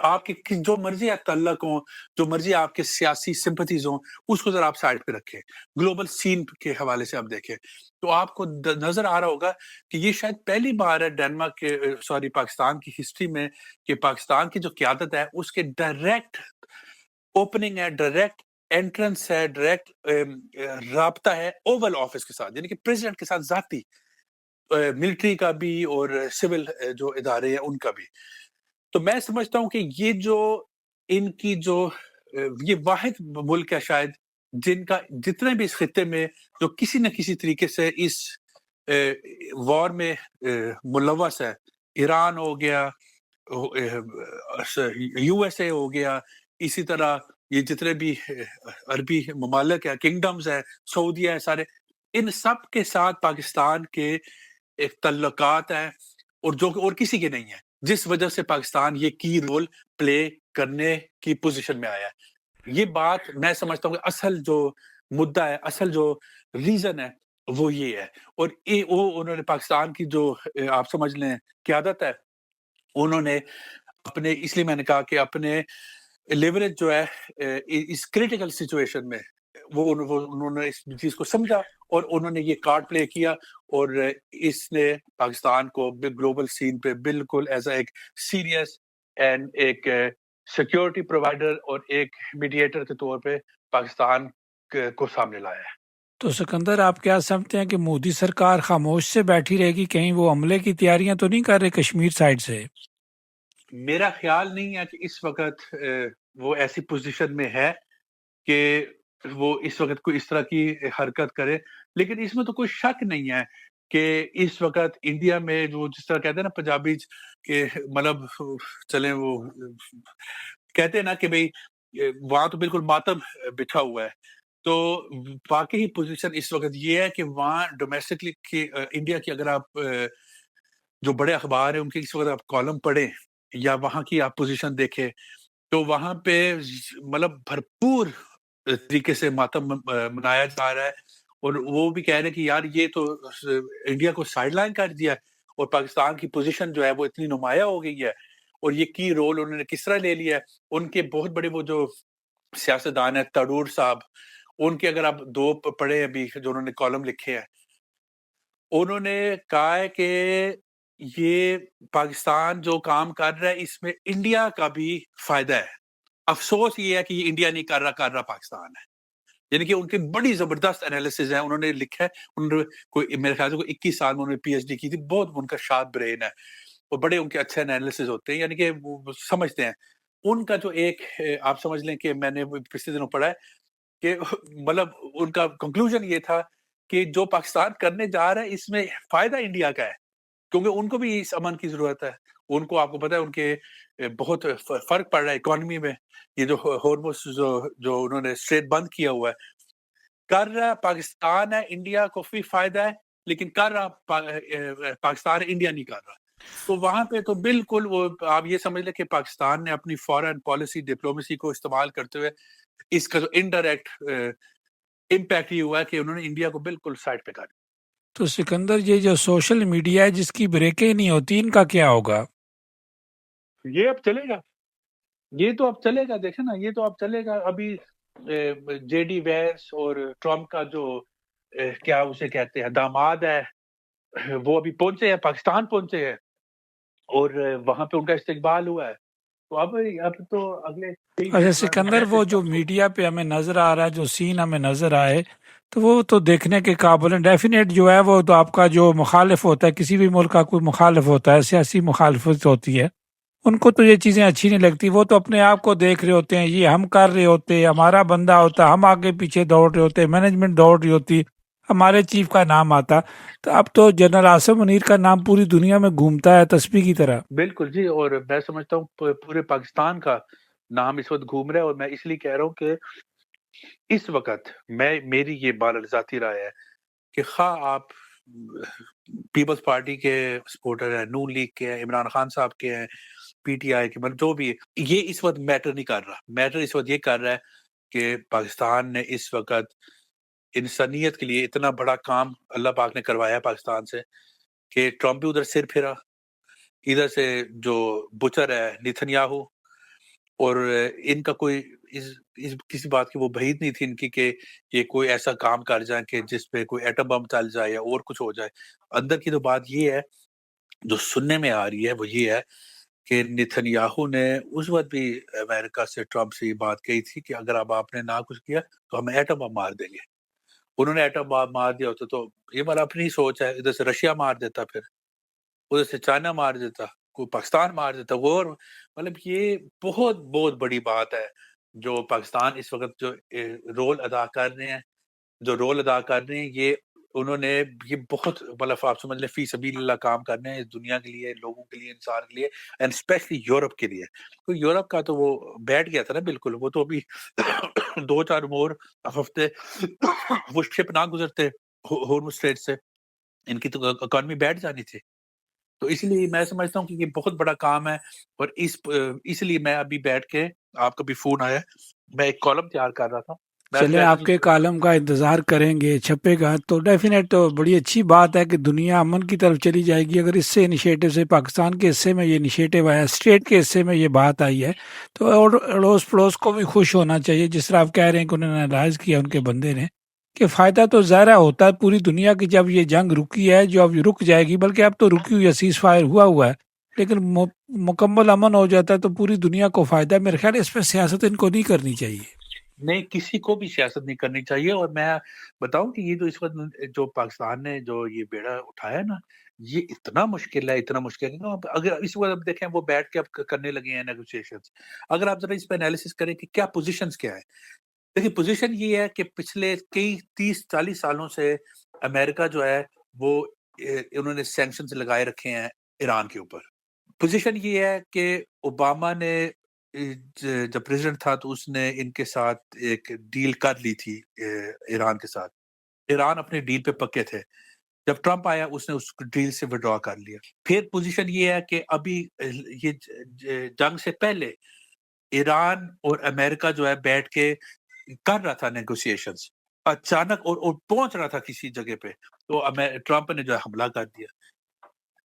آپ کے جو مرضی آپ تعلق ہوں، جو مرضی آپ کے سیاسی سمپتھیز ہوں، اس کو ذرا آپ سائڈ پہ رکھیں، گلوبل سین کے حوالے سے آپ دیکھیں تو آپ کو نظر آ رہا ہوگا کہ یہ شاید پہلی بار ہے ڈینمارک کے پاکستان کی ہسٹری میں کہ پاکستان کی جو قیادت ہے اس کے ڈائریکٹ اوپننگ ہے، ڈائریکٹ انٹرنس ہے، ڈائریکٹ رابطہ ہے اوول آفس کے ساتھ، یعنی کہ پریزیڈنٹ کے ساتھ ذاتی، ملٹری کا بھی اور سول جو ادارے ہیں ان کا بھی۔ تو میں سمجھتا ہوں کہ یہ جو ان کی جو یہ واحد ملک ہے شاید جن کا جتنے بھی اس خطے میں جو کسی نہ کسی طریقے سے اس وار میں ملوث ہے، ایران ہو گیا، یو ایس اے ہو گیا، اسی طرح یہ جتنے بھی عربی ممالک ہیں، کنگڈمز ہیں، سعودیہ ہے، سارے ان سب کے ساتھ پاکستان کے ایک تعلقات ہیں اور جو اور کسی کے نہیں ہیں، جس وجہ سے پاکستان یہ کی رول پلے کرنے کی پوزیشن میں آیا ہے۔ یہ بات میں سمجھتا ہوں کہ اصل جو مدعا ہے، اصل جو ریزن ہے وہ یہ ہے، اور وہ انہوں نے پاکستان کی جو آپ سمجھ لیں قیادت ہے، انہوں نے اپنے، اس لیے میں نے کہا کہ اپنے لیوریج جو ہے اس کریٹیکل سچویشن میں وہ انہوں نے اس چیز کو سمجھا اور انہوں نے یہ کارڈ پلے کیا، اور اس نے پاکستان کو گلوبل سین پہ بالکل ایز اے ایک سیریس اینڈ ایک سیکیورٹی پرووائڈر اور ایک میڈیٹر کے طور پہ پاکستان کو سامنے لایا ہے۔ تو سکندر، آپ کیا سمجھتے ہیں کہ مودی سرکار خاموش سے بیٹھی رہے گی؟ کہیں وہ حملے کی تیاریاں تو نہیں کر رہے کشمیر سائڈ سے؟ میرا خیال نہیں ہے کہ اس وقت وہ ایسی پوزیشن میں ہے کہ وہ اس وقت کوئی اس طرح کی حرکت کرے، لیکن اس میں تو کوئی شک نہیں ہے کہ اس وقت انڈیا میں جو جس طرح کہتے ہیں نا پنجابی کہ مطلب چلیں وہ کہتے ہیں نا کہ بھئی وہاں تو بالکل ماتم بٹھا ہوا ہے، تو واقعی پوزیشن اس وقت یہ ہے کہ وہاں ڈومیسٹکلی انڈیا کی اگر آپ جو بڑے اخبار ہیں ان کے اس وقت آپ کالم پڑھیں یا وہاں کی آپ پوزیشن دیکھیں تو وہاں پہ مطلب بھرپور طریقے سے ماتم منایا جا رہا ہے، اور وہ بھی کہہ رہے ہیں کہ یار یہ تو انڈیا کو سائڈ لائن کر دیا ہے اور پاکستان کی پوزیشن جو ہے وہ اتنی نمایاں ہو گئی ہے، اور یہ کی رول انہوں نے کس طرح لے لیا ہے۔ ان کے بہت بڑے وہ جو سیاستدان ہیں، ترور صاحب، ان کے اگر آپ 2 پڑھے ابھی جو انہوں نے کالم لکھے ہیں، انہوں نے کہا ہے کہ یہ پاکستان جو کام کر رہا ہے اس میں انڈیا کا بھی فائدہ ہے، افسوس یہ ہے کہ یہ انڈیا نہیں کر رہا پاکستان ہے، یعنی کہ ان کی بڑی زبردست انالیسز ہیں، انہوں نے لکھا ہے، انہوں نے کوئی میرے خیال سے کوئی 21 سال میں انہوں نے پی ایچ ڈی کی تھی، بہت ان کا شارپ برین ہے اور بڑے ان کے اچھے انالیسز ہوتے ہیں، یعنی کہ وہ سمجھتے ہیں۔ ان کا جو ایک آپ سمجھ لیں کہ میں نے پچھلے دنوں پڑھا ہے کہ مطلب ان کا کنکلوژن یہ تھا کہ جو پاکستان کرنے جا رہا ہے اس میں فائدہ انڈیا کا ہے، کیونکہ ان کو بھی اس امن کی ضرورت ہے، ان کو آپ کو پتا ہے ان کے بہت فرق پڑ رہا ہے اکانومی میں، یہ جو ہارموز جو انہوں نے اسٹریٹ بند کیا ہوا ہے، کر رہا پاکستان ہے، انڈیا کو بھی فائدہ ہے، لیکن کر رہا پاکستان ہے، انڈیا نہیں کر رہا، تو وہاں پہ تو بالکل وہ آپ یہ سمجھ لیں کہ پاکستان نے اپنی فارن پالیسی ڈپلومیسی کو استعمال کرتے ہوئے اس کا جو انڈائریکٹ امپیکٹ یہ ہوا ہے کہ انہوں نے انڈیا کو بالکل سائڈ پہ کر دیا۔ تو سکندر یہ جو سوشل میڈیا ہے جس کی بریکیں نہیں ہوتی، ان کا کیا ہوگا؟ یہ اب چلے گا، یہ تو اب چلے گا، دیکھیں نا، یہ تو اب چلے گا. ابھی جے ڈی وینس اور ٹرمپ کا جو کیا اسے کہتے ہیں داماد ہے، وہ ابھی پہنچے ہیں، پاکستان پہنچے ہیں، اور وہاں پہ ان کا استقبال ہوا ہے. تو اب تو اگلے کئی اچھا دن بعد سکندر، ویسے وہ جو ٹرمپ کو میڈیا پہ ہمیں نظر آ رہا ہے، جو سین ہمیں نظر آئے، تو وہ تو دیکھنے کے قابل ہے. ڈیفینیٹ جو ہے وہ تو آپ کا جو مخالف ہوتا ہے، کسی بھی ملک کا کوئی مخالف ہوتا ہے، سیاسی مخالفت ہوتی ہے، ان کو تو یہ چیزیں اچھی نہیں لگتی. وہ تو اپنے آپ کو دیکھ رہے ہوتے ہیں، یہ ہم کر رہے ہوتے ہیں، ہمارا بندہ ہوتا، ہم آگے پیچھے دوڑ رہے ہوتے، مینجمنٹ دوڑ رہی ہوتی، ہمارے چیف کا نام آتا. تو اب تو جنرل عاصم منیر کا نام پوری دنیا میں گھومتا ہے تسبیح کی طرح. بالکل جی. اور میں سمجھتا ہوں پورے پاکستان کا نام اس وقت گھوم رہا ہے. اور میں اس لیے کہہ رہا ہوں کہ اس وقت میری یہ ذاتی رائے ہے کہ خواہ آپ پیپلز پارٹی کے سپورٹر ہیں، نون لیگ کے ہیں، عمران خان صاحب کے ہیں، پی ٹی آئی کے، جو بھی، یہ اس وقت میٹر نہیں کر رہا. میٹر اس وقت یہ کر رہا ہے کہ پاکستان نے اس وقت انسانیت کے لیے اتنا بڑا کام اللہ پاک نے کروایا ہے پاکستان سے، کہ ٹرمپ بھی ادھر سر پھرا، ادھر سے جو بچر ہے نیتنیاہو، اور ان کا کوئی کسی بات کی وہ بعید نہیں تھی ان کی کہ یہ کوئی ایسا کام کر جائیں کہ جس پہ کوئی ایٹم بم چل جائے یا اور کچھ ہو جائے. اندر کی تو بات یہ ہے جو سننے میں آ رہی ہے، وہ یہ ہے کہ نیتنیاہو نے اس وقت بھی امریکہ سے ٹرمپ سے یہ بات کہی تھی کہ اگر اب آپ نے نہ کچھ کیا تو ہم ایٹم بم مار دیں گے. انہوں نے ایٹم بم مار دیا ہوتا تو یہ ہمارا اپنی سوچ ہے، ادھر سے رشیا مار دیتا، پھر ادھر سے چائنا مار دیتا، کوئی پاکستان مار دیتا. اور مطلب یہ بہت بہت بڑی بات ہے جو پاکستان اس وقت جو رول ادا کر رہے ہیں یہ انہوں نے یہ بہت مطلب آپ سمجھ لیں فی سبیل اللہ کام کرنے ہیں اس دنیا کے لیے، لوگوں کے لیے، انسان کے لیے، اینڈ اسپیشلی یورپ کے لیے. تو یورپ کا تو وہ بیٹھ گیا تھا نا بالکل. وہ تو ابھی 2-4 مور ہفتے وہ شپ نہ گزرتے ہورمز اسٹریٹ سے، ان کی تو اکانومی بیٹھ جانی تھی. تو اس لیے میں سمجھتا ہوں کہ یہ بہت بڑا کام ہے. اور اس لیے میں ابھی بیٹھ کے، آپ کا بھی فون آیا، میں ایک کالم تیار کر رہا تھا. چلیں آپ کے کالم کا انتظار کریں گے، چھپے گا تو ڈیفینیٹ. تو بڑی اچھی بات ہے کہ دنیا امن کی طرف چلی جائے گی اگر اس سے انیشیٹو سے، پاکستان کے حصے میں یہ انیشیٹو آیا، اسٹیٹ کے حصے میں یہ بات آئی ہے، تو اڑوس پڑوس کو بھی خوش ہونا چاہیے. جس طرح آپ کہہ رہے ہیں کہ انہوں نے ناراض کیا ان کے بندے نے، کہ فائدہ تو ظاہر ہوتا ہے پوری دنیا کی جب یہ جنگ رکی ہے، جو اب رک جائے گی، بلکہ اب تو رکی ہوئی ہے، سیز فائر ہوا ہے، لیکن مکمل امن ہو جاتا ہے تو پوری دنیا کو فائدہ ہے. میرے خیال ہے اس پہ سیاست ان کو نہیں کرنی چاہیے. نہیں، کسی کو بھی سیاست نہیں کرنی چاہیے. اور میں بتاؤں کہ یہ جو اس وقت جو پاکستان نے جو یہ بیڑا اٹھایا نا، یہ اتنا مشکل ہے، اتنا مشکل ہے. اگر اس وقت اب دیکھیں وہ بیٹھ کے اب کرنے لگے ہیں نیگوشیشنز. اگر آپ ذرا اس پہ انالیسس کریں کہ کیا پوزیشنز کیا ہے. دیکھیں پوزیشن یہ ہے کہ پچھلے کئی 30-40 سالوں سے امریکہ جو ہے وہ انہوں نے سینکشنز لگائے رکھے ہیں ایران کے اوپر. پوزیشن یہ ہے کہ اوباما نے جب پریزیڈنٹ تھا تو اس نے ان کے ساتھ ایک ڈیل کر لی تھی ایران کے ساتھ. ایران اپنے ڈیل پہ پکے تھے. جب ٹرمپ آیا اس نے اس ڈیل سے وڈرا کر لیا. پھر پوزیشن یہ ہے کہ ابھی یہ جنگ سے پہلے ایران اور امریکہ جو ہے بیٹھ کے کر رہا تھا نیگوشیشنز. اچانک اور پہنچ رہا تھا کسی جگہ پہ تو ٹرمپ نے جو ہے حملہ کر دیا.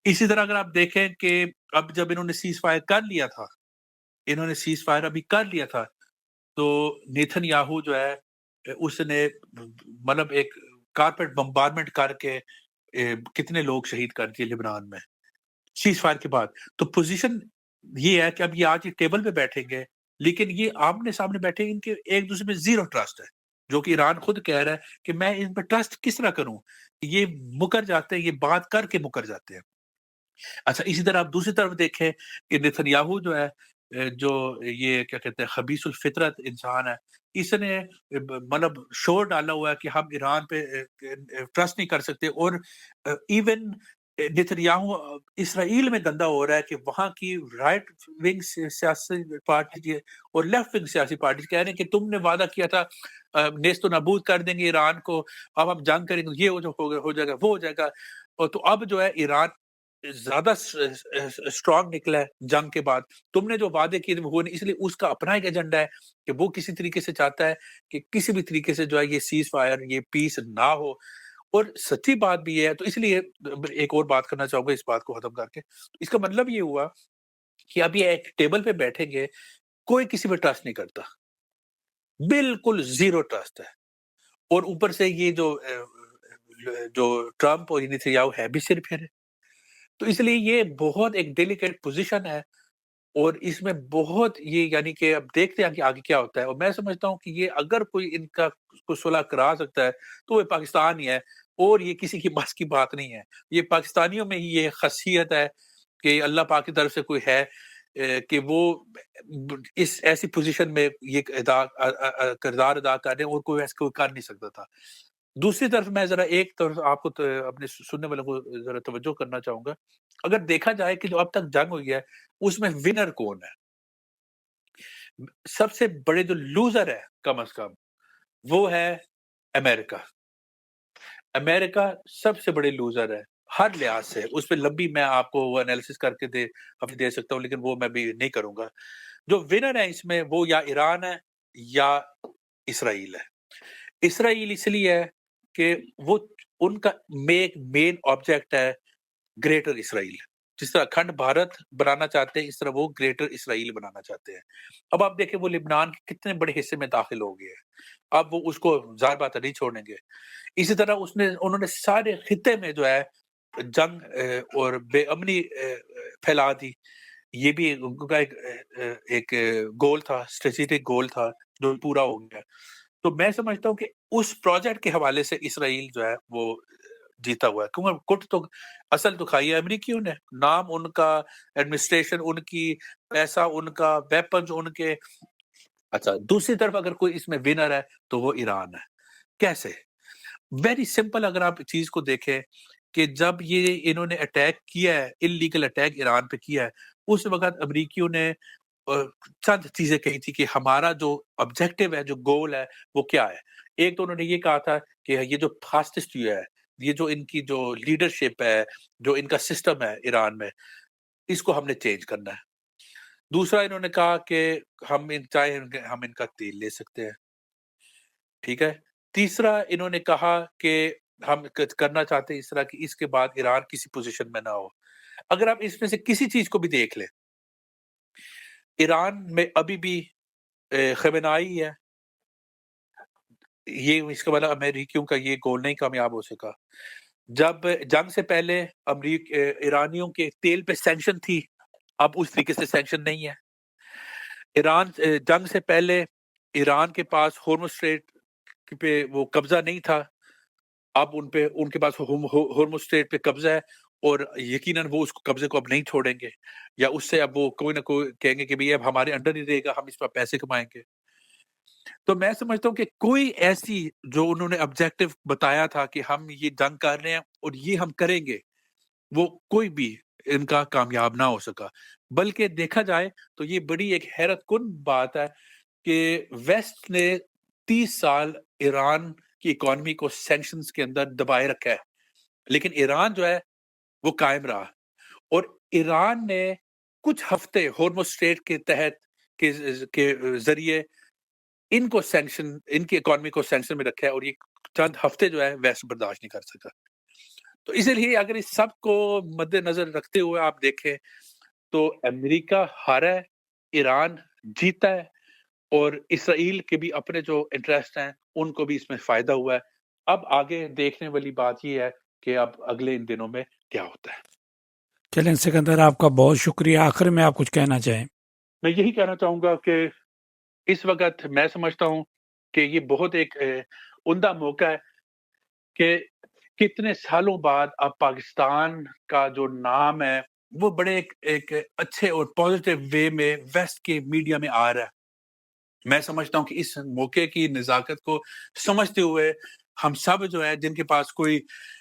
اسی طرح اگر آپ دیکھیں کہ اب جب انہوں نے سیز فائر کر لیا تھا تو نیتن یاہو جو ہے اس نے مطلب ایک کارپیٹ بمبارمنٹ کر کے کتنے لوگ شہید کر دیے لبنان میں سیز فائر کے بعد. تو پوزیشن یہ ہے کہ اب یہ آج ٹیبل پہ بیٹھیں گے، لیکن یہ آمنے سامنے بیٹھے، ان کے ایک دوسرے میں زیرو ٹرسٹ ہے، جو کہ ایران خود کہہ رہا ہے کہ میں ان پہ ٹرسٹ کس طرح کروں. یہ مکر جاتے ہیں، یہ بات کر کے مکر جاتے ہیں. اچھا اسی طرح آپ دوسری طرف دیکھیں کہ نیتنیاہو جو ہے جو یہ کیا کہتے ہیں خبیث الفطرت انسان ہے، اس نے مطلب شور ڈالا ہوا ہے کہ ہم ایران پہ ٹرسٹ نہیں کر سکتے. اور ایون نیتنیاہو اسرائیل میں گندا ہو رہا ہے کہ وہاں کی رائٹ ونگ سیاسی پارٹی اور لیفٹ ونگ سیاسی پارٹی کہہ رہے ہیں کہ تم نے وعدہ کیا تھا نیست و نابود کر دیں گے ایران کو، اب ہم جنگ کریں گے، یہ ہو جائے گا، وہ ہو جائے گا. اور تو اب جو ہے ایران زیادہ اسٹرانگ نکلا ہے جنگ کے بعد. تم نے جو وعدے کیے وہ نہیں، اس لیے اس کا اپنا ایک ایجنڈا ہے کہ وہ کسی طریقے سے چاہتا ہے کہ کسی بھی طریقے سے جو ہے یہ سیز فائر، یہ پیس نہ ہو. اور سچی بات بھی یہ ہے. تو اس لیے ایک اور بات کرنا چاہوں گا اس بات کو ختم کر کے. اس کا مطلب یہ ہوا کہ اب یہ ایک ٹیبل پہ بیٹھیں گے, کوئی کسی پہ ٹرسٹ نہیں کرتا, بالکل زیرو ٹرسٹ ہے. اور اوپر سے یہ جو ٹرمپ اور نیتنیاہو ہے بھی صرف ہے. تو اس لیے یہ بہت ایک ڈیلیکیٹ پوزیشن ہے, اور اس میں بہت یہ یعنی کہ اب دیکھتے ہیں کہ آگے کیا ہوتا ہے. اور میں سمجھتا ہوں کہ یہ اگر کوئی ان کا کوئی صلح کرا سکتا ہے تو وہ پاکستان ہی ہے, اور یہ کسی کی بس کی بات نہیں ہے. یہ پاکستانیوں میں ہی یہ خاصیت ہے کہ اللہ پاک کی طرف سے کوئی ہے کہ وہ اس ایسی پوزیشن میں یہ کردار ادا کر رہے ہیں, اور کوئی ایسا کوئی کر نہیں سکتا تھا. دوسری طرف میں ذرا ایک طرف آپ کو اپنے سننے والوں کو ذرا توجہ کرنا چاہوں گا. اگر دیکھا جائے کہ جو اب تک جنگ ہوئی ہے اس میں ونر کون ہے, سب سے بڑے جو لوزر ہے کم از کم وہ ہے امریکہ. امریکہ سب سے بڑے لوزر ہے ہر لحاظ سے. اس پہ لمبی میں آپ کو وہ انالیسس کر کے دے سکتا ہوں, لیکن وہ میں بھی نہیں کروں گا. جو ونر ہے اس میں وہ یا ایران ہے یا اسرائیل ہے. اسرائیل اس لیے ہے کہ وہ ان کا مین آبجیکٹ ہے گریٹر اسرائیل. جس طرح اکھنڈ بھارت بنانا چاہتے ہیں اس طرح وہ گریٹر اسرائیل بنانا چاہتے ہیں. اب آپ دیکھیں وہ لبنان کے کتنے بڑے حصے میں داخل ہو گئے ہیں, اب وہ اس کو ظاہر بات نہیں چھوڑیں گے. اسی طرح انہوں نے سارے خطے میں جو ہے جنگ اور بے امنی پھیلا دی. یہ بھی ان کا ایک گول تھا, اسٹریٹجک گول تھا جو پورا ہو گیا. تو میں سمجھتا ہوں کہ اس پروجیکٹ کے حوالے سے اسرائیل جو ہے وہ جیتا ہوا ہے, کیونکہ کٹ تو اصل تو کھائی ہے امریکیوں نے. نام ان کا, ایڈمنسٹریشن ان کی, پیسہ ان کا, ویپنز ان کے. اچھا دوسری طرف اگر کوئی اس میں ونر ہے تو وہ ایران ہے. کیسے؟ Very simple. اگر آپ چیز کو دیکھیں کہ جب یہ انہوں نے اٹیک کیا ہے, انلیگل اٹیک ایران پہ کیا ہے, اس وقت امریکیوں نے چند چیزیں کہی تھی کہ ہمارا جو آبجیکٹو ہے, جو گول ہے وہ کیا ہے. ایک تو انہوں نے یہ کہا تھا کہ یہ جو فاسٹسٹ ہے, یہ جو ان کی جو لیڈرشپ ہے, جو ان کا سسٹم ہے ایران میں, اس کو ہم نے چینج کرنا ہے. دوسرا انہوں نے کہا کہ ہم ان کا تیل لے سکتے ہیں, ٹھیک ہے. تیسرا انہوں نے کہا کہ ہم کرنا چاہتے ہیں اس طرح کہ اس کے بعد ایران کسی پوزیشن میں نہ ہو. اگر آپ اس میں سے کسی چیز کو بھی دیکھ لیں, ایران میں ابھی بھی خمینائی ہے, یہ اس کا مطلب امریکیوں کا یہ گول نہیں کامیاب ہو سکا. جب جنگ سے پہلے ایرانیوں کے تیل پہ سینکشن تھی, اب اس طریقے سے سینکشن نہیں ہے. ایران جنگ سے پہلے ایران کے پاس ہورمز اسٹریٹ پہ وہ قبضہ نہیں تھا, اب ان کے پاس ہورمز اسٹریٹ پہ قبضہ ہے, اور یقیناً وہ اس قبضے کو اب نہیں چھوڑیں گے, یا اس سے اب وہ کوئی نہ کوئی کہیں گے کہ بھئی اب ہمارے انڈر ہی رہے گا, ہم اس پر پیسے کمائیں گے. تو میں سمجھتا ہوں کہ کوئی ایسی جو انہوں نے آبجیکٹو بتایا تھا کہ ہم یہ جنگ کر رہے ہیں اور یہ ہم کریں گے, وہ کوئی بھی ان کا کامیاب نہ ہو سکا. بلکہ دیکھا جائے تو یہ بڑی ایک حیرت کن بات ہے کہ ویسٹ نے 30 سال ایران کی اکانومی کو سینکشنز کے اندر دبائے رکھا ہے, لیکن ایران جو ہے وہ قائم رہا. اور ایران نے کچھ ہفتے ہورمز اسٹریٹ کے تحت کے ذریعے ان کو سینکشن, ان کی اکانومی کو سینکشن میں رکھا ہے, اور یہ چند ہفتے جو ہے ویسٹ برداشت نہیں کر سکا. تو اسی لیے اگر اس سب کو مد نظر رکھتے ہوئے آپ دیکھیں تو امریکہ ہارا ہے, ایران جیتا ہے, اور اسرائیل کے بھی اپنے جو انٹرسٹ ہیں ان کو بھی اس میں فائدہ ہوا ہے. اب آگے دیکھنے والی بات یہ ہے کہ اب اگلے ان دنوں میں کیا ہوتا ہے. چلیں سکندر, آپ کا بہت شکریہ. آخر میں آپ کچھ کہنا چاہیں؟ میں یہی کہنا چاہوں گا کہ اس وقت میں سمجھتا ہوں کہ یہ بہت ایک عمدہ موقع ہے کہ کتنے سالوں بعد اب پاکستان کا جو نام ہے وہ بڑے ایک اچھے اور پازیٹیو وے میں ویسٹ کے میڈیا میں آ رہا ہے. میں سمجھتا ہوں کہ اس موقع کی نزاکت کو سمجھتے ہوئے ہم سب جو ہے جن کے پاس کوئی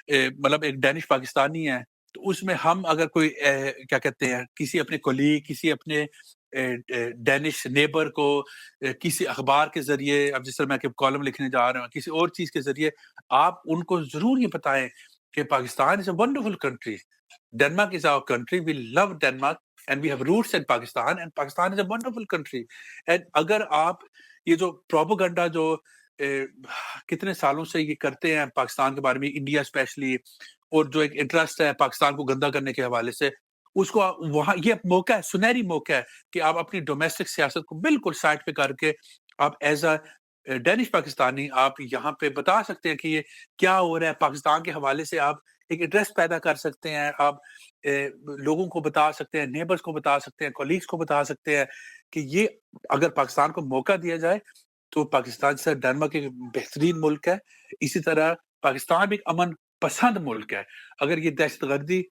مطلب ایک ڈینش پاکستانی ہے, تو اس میں ہم اگر کوئی کیا کہتے ہیں کسی اپنے کولیگ, کسی اپنے ڈینش نیبر کو کسی اخبار کے ذریعے, اب جس طرح میں کالم لکھنے جا رہا ہوں, کسی اور چیز کے ذریعے آپ ان کو ضرور یہ بتائیں کہ Pakistan is a wonderful country. Denmark is our country. We love Denmark and we have roots in Pakistan and Pakistan is a wonderful country. And اگر آپ یہ جو پروپیگنڈا جو کتنے سالوں سے یہ کرتے ہیں پاکستان کے بارے میں، انڈیا اسپیشلی، اور جو ایک انٹرسٹ ہے پاکستان کو گندا کرنے کے حوالے سے، اس کو وہاں یہ موقع ہے، سنہری موقع ہے کہ آپ اپنی ڈومیسٹک سیاست کو بالکل سائڈ پہ کر کے آپ ایز اے ڈینش پاکستانی آپ یہاں پہ بتا سکتے ہیں کہ یہ کیا ہو رہا ہے پاکستان کے حوالے سے، آپ ایک انٹرسٹ پیدا کر سکتے ہیں، آپ لوگوں کو بتا سکتے ہیں، نیبرز کو بتا سکتے ہیں، کولیگز کو بتا سکتے ہیں کہ یہ اگر پاکستان کو موقع دیا جائے تو پاکستان سے ڈنمارک ایک بہترین ملک ہے، اسی طرح پاکستان بھی ایک امن پسند ملک ہے۔ اگر یہ دہشت گردی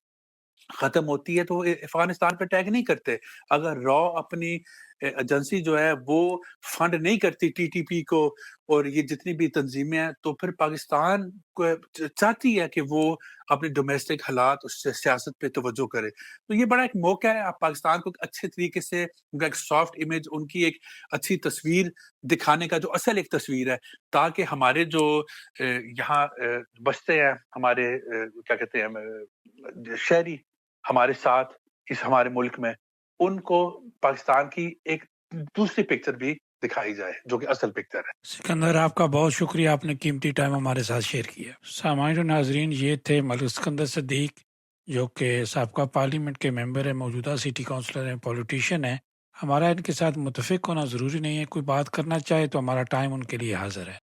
ختم ہوتی ہے تو وہ افغانستان پہ اٹیک نہیں کرتے، اگر را اپنی ایجنسی جو ہے وہ فنڈ نہیں کرتی ٹی ٹی پی کو اور یہ جتنی بھی تنظیمیں ہیں، تو پھر پاکستان کو چاہتی ہے کہ وہ اپنے ڈومیسٹک حالات اس سے سیاست پہ توجہ کرے۔ تو یہ بڑا ایک موقع ہے، آپ پاکستان کو ایک اچھے طریقے سے ان کا ایک سافٹ امیج، ان کی ایک اچھی تصویر دکھانے کا، جو اصل ایک تصویر ہے، تاکہ ہمارے جو یہاں بستے ہیں، ہمارے کیا کہتے ہیں شہری ہمارے ساتھ اس ہمارے ملک میں، ان کو پاکستان کی ایک دوسری پکچر بھی دکھائی جائے جو کہ اصل پکچر ہے۔ سکندر، آپ کا بہت شکریہ، آپ نے قیمتی ٹائم ہمارے ساتھ شیئر کیا۔ سامعین و ناظرین، یہ تھے ملک سکندر صدیق، جو کہ سابقہ پارلیمنٹ کے ممبر ہیں، موجودہ سٹی کونسلر ہیں، پولیٹیشین ہیں۔ ہمارا ان کے ساتھ متفق ہونا ضروری نہیں ہے، کوئی بات کرنا چاہے تو ہمارا ٹائم ان کے لیے حاضر ہے۔